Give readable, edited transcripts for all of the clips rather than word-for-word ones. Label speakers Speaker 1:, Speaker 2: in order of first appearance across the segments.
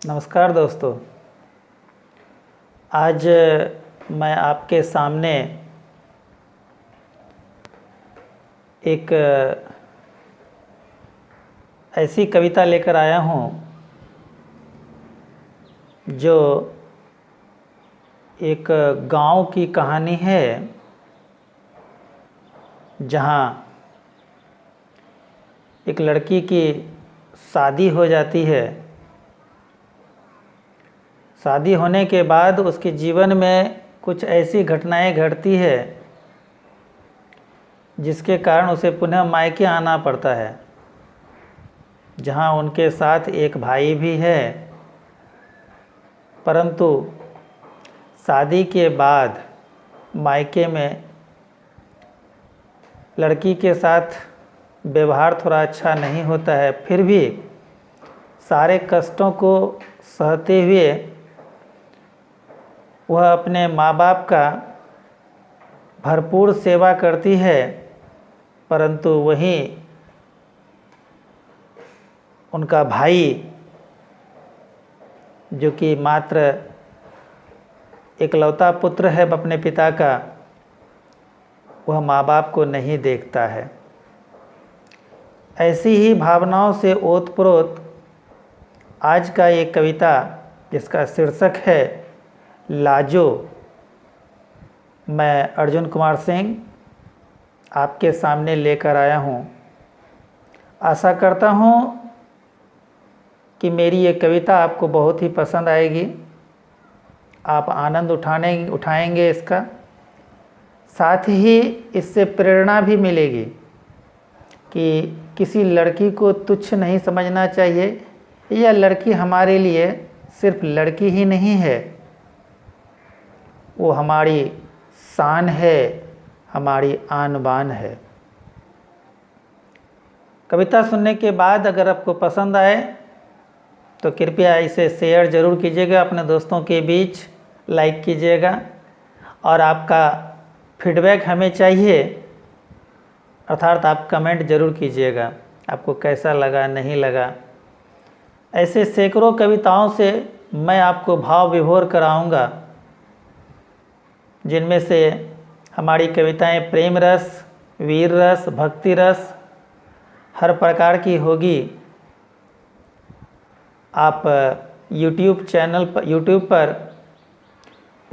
Speaker 1: नमस्कार दोस्तों। आज मैं आपके सामने एक ऐसी कविता लेकर आया हूँ जो एक गांव की कहानी है, जहाँ एक लड़की की शादी हो जाती है। शादी होने के बाद उसके जीवन में कुछ ऐसी घटनाएं घटती है जिसके कारण उसे पुनः मायके आना पड़ता है, जहां उनके साथ एक भाई भी है। परंतु शादी के बाद मायके में लड़की के साथ व्यवहार थोड़ा अच्छा नहीं होता है। फिर भी सारे कष्टों को सहते हुए वह अपने माँ बाप का भरपूर सेवा करती है, परंतु वहीं उनका भाई, जो कि मात्र एकलौता पुत्र है अपने पिता का, वह माँ बाप को नहीं देखता है। ऐसी ही भावनाओं से ओतप्रोत आज का ये कविता, जिसका शीर्षक है लाजो, मैं अर्जुन कुमार सिंह आपके सामने लेकर आया हूँ। आशा करता हूँ कि मेरी ये कविता आपको बहुत ही पसंद आएगी, आप आनंद उठाएंगे इसका। साथ ही इससे प्रेरणा भी मिलेगी कि किसी लड़की को तुच्छ नहीं समझना चाहिए। यह लड़की हमारे लिए सिर्फ लड़की ही नहीं है, वो हमारी शान है, हमारी आन बान है। कविता सुनने के बाद अगर आपको पसंद आए तो कृपया इसे शेयर ज़रूर कीजिएगा, अपने दोस्तों के बीच लाइक कीजिएगा, और आपका फीडबैक हमें चाहिए, अर्थात आप कमेंट ज़रूर कीजिएगा, आपको कैसा लगा नहीं लगा। ऐसे सैकड़ों कविताओं से मैं आपको भाव विभोर कराऊंगा, जिनमें से हमारी कविताएं प्रेम रस, वीर रस, भक्ति रस हर प्रकार की होगी। आप यूट्यूब पर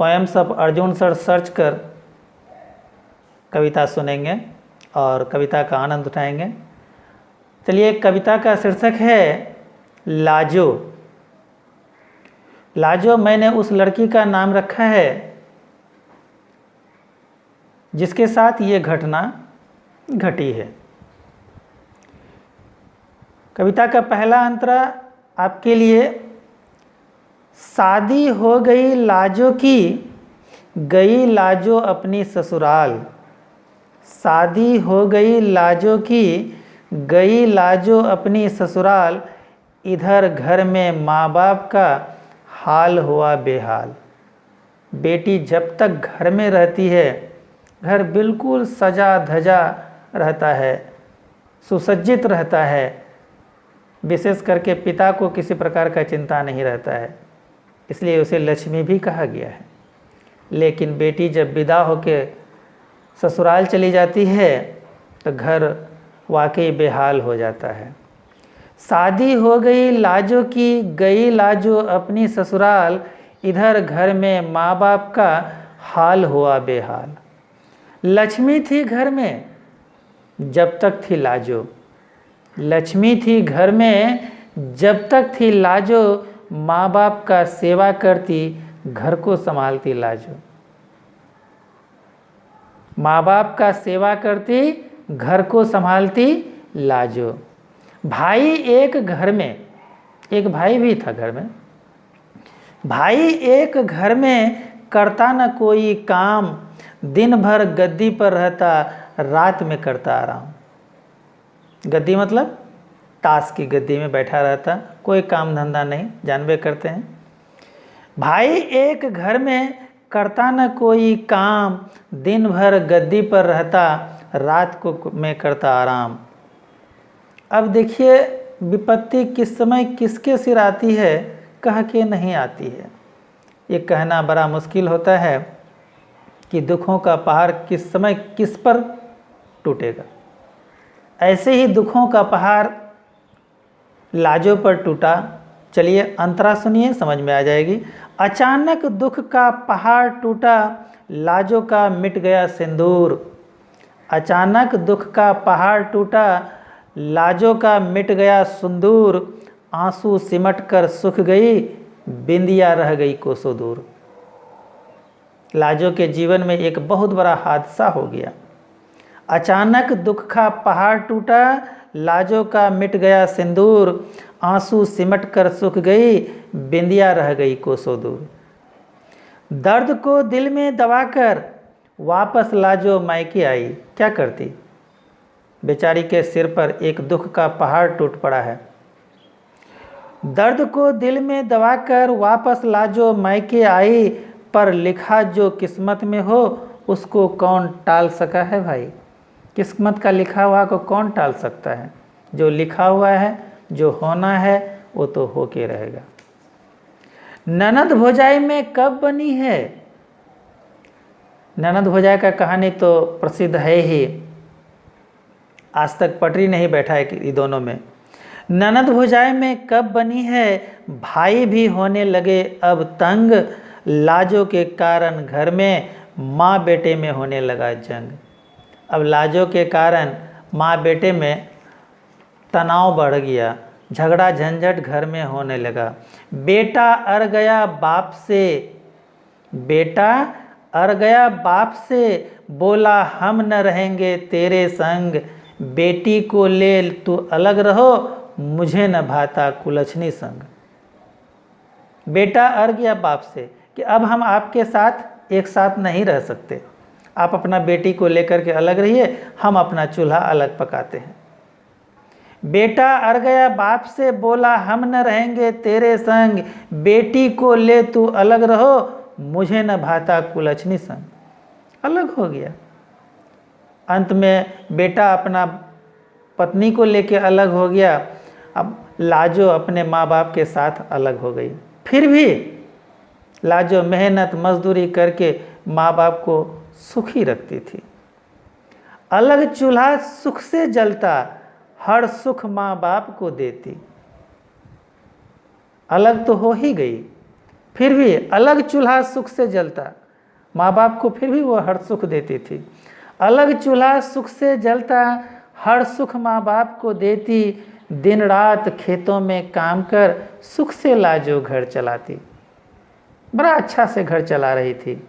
Speaker 1: poems of Arjun sir search कर कविता सुनेंगे और कविता का आनंद उठाएंगे। चलिए, कविता का शीर्षक है लाजो। लाजो मैंने उस लड़की का नाम रखा है जिसके साथ ये घटना घटी है। कविता का पहला अंतरा आपके लिए। शादी हो गई लाजो की, गई लाजो अपनी ससुराल। शादी हो गई लाजो की, गई लाजो अपनी ससुराल। इधर घर में माँ बाप का हाल हुआ बेहाल। बेटी जब तक घर में रहती है, घर बिल्कुल सजा धजा रहता है, सुसज्जित रहता है। विशेष करके पिता को किसी प्रकार का चिंता नहीं रहता है, इसलिए उसे लक्ष्मी भी कहा गया है। लेकिन बेटी जब विदा होकर ससुराल चली जाती है तो घर वाकई बेहाल हो जाता है। शादी हो गई लाजो की, गई लाजो अपनी ससुराल। इधर घर में माँ बाप का हाल हुआ बेहाल। लक्ष्मी थी घर में जब तक थी लाजो। लक्ष्मी थी घर में जब तक थी लाजो। माँ बाप का सेवा करती, घर को संभालती लाजो। माँ बाप का सेवा करती, घर को संभालती लाजो। भाई एक घर में, एक भाई भी था घर में। भाई एक घर में करता न कोई काम। दिन भर गद्दी पर रहता, रात में करता आराम। गद्दी मतलब ताश की गद्दी में बैठा रहता, कोई काम धंधा नहीं, जानबे करते हैं। भाई एक घर में करता न कोई काम। दिन भर गद्दी पर रहता, रात को में करता आराम। अब देखिए, विपत्ति किस समय किसके सिर आती है कह के नहीं आती है। ये कहना बड़ा मुश्किल होता है कि दुखों का पहाड़ किस समय किस पर टूटेगा। ऐसे ही दुखों का पहाड़ लाजो पर टूटा। चलिए अंतरा सुनिए, समझ में आ जाएगी। अचानक दुख का पहाड़ टूटा, लाजो का मिट गया सिंदूर। अचानक दुख का पहाड़ टूटा, लाजो का मिट गया सिंदूर। आंसू सिमट कर सूख गई, बिंदिया रह गई कोसों दूर। लाजो के जीवन में एक बहुत बड़ा हादसा हो गया। अचानक दुख का पहाड़ टूटा, लाजो का मिट गया सिंदूर। आंसू सिमट कर सूख गई, बिंदिया रह गई कोसों दूर। दर्द को दिल में दबाकर वापस लाजो मायके आई। क्या करती? बेचारी के सिर पर एक दुख का पहाड़ टूट पड़ा है। दर्द को दिल में दबाकर वापस लाजो मायके आई, पर लिखा जो किस्मत में हो उसको कौन टाल सका है भाई। किस्मत का लिखा हुआ को कौन टाल सकता है। जो लिखा हुआ है, जो होना है, वो तो होके रहेगा। ननद भौजाई में कब बनी है? ननद भौजाई का कहानी तो प्रसिद्ध है ही, आज तक पटरी नहीं बैठा है कि दोनों में। ननद भौजाई में कब बनी है, भाई भी होने लगे अब तंग। लाजो के कारण घर में माँ बेटे में होने लगा जंग। अब लाजो के कारण माँ बेटे में तनाव बढ़ गया, झगड़ा झंझट घर में होने लगा। बेटा अड़ गया बाप से, बेटा अड़ गया बाप से, बोला हम न रहेंगे तेरे संग। बेटी को ले तू अलग रहो, मुझे न भाता कुलछनी संग। बेटा अड़ गया बाप से कि अब हम आपके साथ एक साथ नहीं रह सकते, आप अपना बेटी को लेकर के अलग रहिए, हम अपना चूल्हा अलग पकाते हैं। बेटा अड़ गया बाप से, बोला हम न रहेंगे तेरे संग। बेटी को ले तू अलग रहो, मुझे न भाता कुलछनी संग। अलग हो गया। अंत में बेटा अपना पत्नी को लेके अलग हो गया। अब लाजो अपने माँ बाप के साथ अलग हो गई। फिर भी लाजो मेहनत मजदूरी करके माँ बाप को सुखी रखती थी। अलग चूल्हा सुख से जलता, हर सुख माँ बाप को देती। अलग तो हो ही गई, फिर भी अलग चूल्हा सुख से जलता, माँ बाप को फिर भी वो हर सुख देती थी। अलग चूल्हा सुख से जलता, हर सुख माँ बाप को देती। दिन रात खेतों में काम कर सुख से लाजो घर चलाती। बड़ा अच्छा से घर चला रही थी।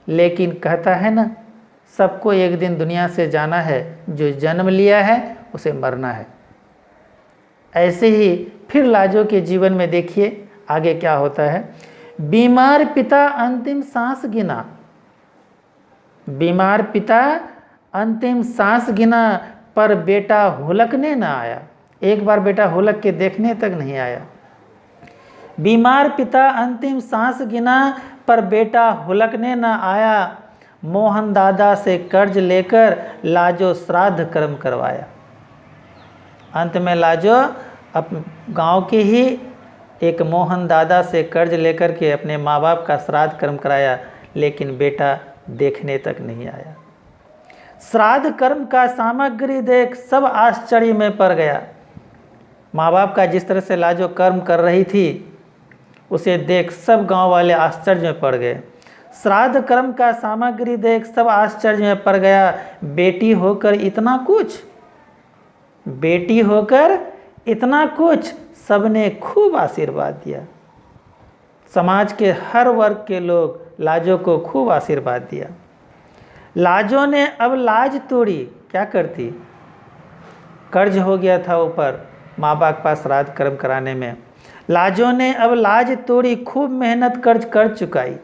Speaker 1: लेकिन कहता है ना, सबको एक दिन दुनिया से जाना है, जो जन्म लिया है उसे मरना है। ऐसे ही फिर लाजो के जीवन में देखिए आगे क्या होता है। बीमार पिता अंतिम सांस गिना, बीमार पिता अंतिम सांस गिना, पर बेटा हुलकने न आया। एक बार बेटा हुलक के देखने तक नहीं आया। बीमार पिता अंतिम सांस गिना, पर बेटा हुलकने न आया। मोहन दादा से कर्ज लेकर लाजो श्राद्ध कर्म करवाया। अंत में लाजो अब गांव के ही एक मोहन दादा से कर्ज लेकर के अपने माँ बाप का श्राद्ध कर्म कराया, लेकिन बेटा देखने तक नहीं आया। श्राद्ध कर्म का सामग्री देख सब आश्चर्य में पड़ गया। माँ बाप का जिस तरह से लाजो कर्म कर रही थी, उसे देख सब गांव वाले आश्चर्य में पड़ गए। श्राद्ध कर्म का सामग्री देख सब आश्चर्य में पड़ गया। बेटी होकर इतना कुछ, बेटी होकर इतना कुछ, सबने खूब आशीर्वाद दिया। समाज के हर वर्ग के लोग लाजो को खूब आशीर्वाद दिया। लाजो ने अब लाज तोड़ी। क्या करती? कर्ज हो गया था ऊपर माँ बाप के पास श्राद्ध कर्म कराने में। लाजो ने अब लाज तोड़ी, खूब मेहनत कर्ज चुकाई।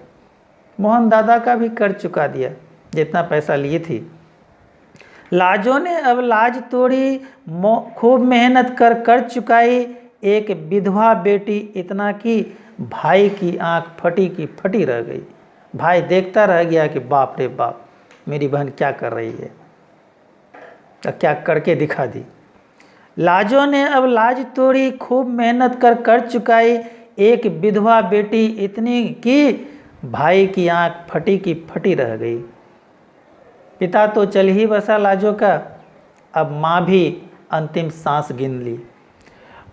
Speaker 1: मोहन दादा का भी कर्ज चुका दिया जितना पैसा लिए थी। लाजो ने अब लाज तोड़ी, खूब मेहनत कर कर्ज चुकाई। एक विधवा बेटी इतना कि भाई की आंख फटी की फटी रह गई। भाई देखता रह गया कि बाप रे बाप, मेरी बहन क्या कर रही है, क्या करके दिखा दी। लाजो ने अब लाज तोड़ी, खूब मेहनत कर कर्ज चुकाई। एक विधवा बेटी इतनी कि भाई की आंख फटी की फटी रह गई। पिता तो चल ही बसा लाजो का, अब माँ भी अंतिम सांस गिन ली।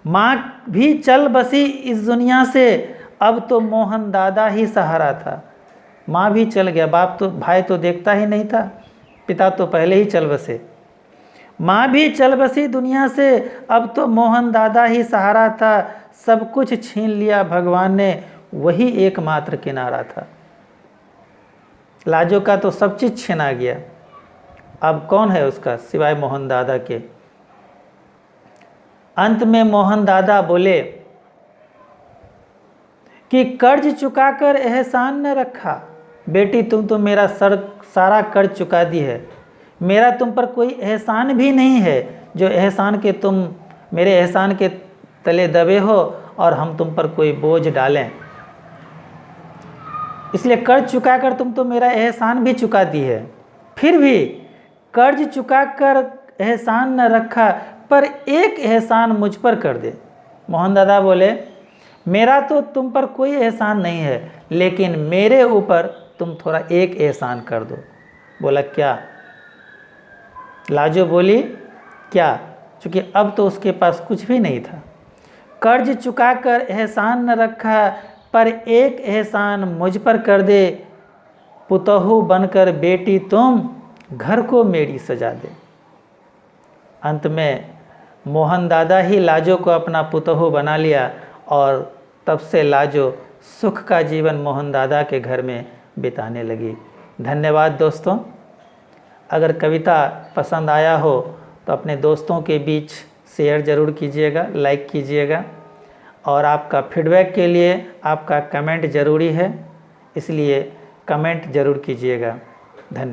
Speaker 1: माँ भी चल बसी इस दुनिया से, अब तो मोहन दादा ही सहारा था। माँ भी चल गया, बाप तो भाई तो देखता ही नहीं था, पिता तो पहले ही चल बसे। माँ भी चल बसी दुनिया से, अब तो मोहन दादा ही सहारा था। सब कुछ छीन लिया भगवान ने, वही एकमात्र किनारा था। लाजो का तो सब चीज़ छीना गया, अब कौन है उसका सिवाय मोहन दादा के। अंत में मोहन दादा बोले कि कर्ज चुकाकर एहसान न रखा। बेटी तुम तो मेरा सारा कर्ज चुका दी है, मेरा तुम पर कोई एहसान भी नहीं है जो एहसान के तुम मेरे एहसान के तले दबे हो और हम तुम पर कोई बोझ डालें। इसलिए कर्ज चुकाकर तुम तो मेरा एहसान भी चुका दी है, फिर भी कर्ज चुकाकर एहसान न रखा, पर एक एहसान मुझ पर कर दे। मोहन दादा बोले मेरा तो तुम पर कोई एहसान नहीं है, लेकिन मेरे ऊपर तुम थोड़ा एक एहसान कर दो। बोला क्या? लाजो बोली क्या? क्योंकि अब तो उसके पास कुछ भी नहीं था। कर्ज चुकाकर एहसान न रखा, पर एक एहसान मुझ पर कर दे। पुतहू बनकर बेटी तुम घर को मेरी सजा दे। अंत में मोहन दादा ही लाजो को अपना पुतहू बना लिया और तब से लाजो सुख का जीवन मोहन दादा के घर में बिताने लगी। धन्यवाद दोस्तों। अगर कविता पसंद आया हो तो अपने दोस्तों के बीच शेयर ज़रूर कीजिएगा, लाइक कीजिएगा, और आपका फीडबैक के लिए आपका कमेंट ज़रूरी है, इसलिए कमेंट ज़रूर कीजिएगा। धन्यवाद।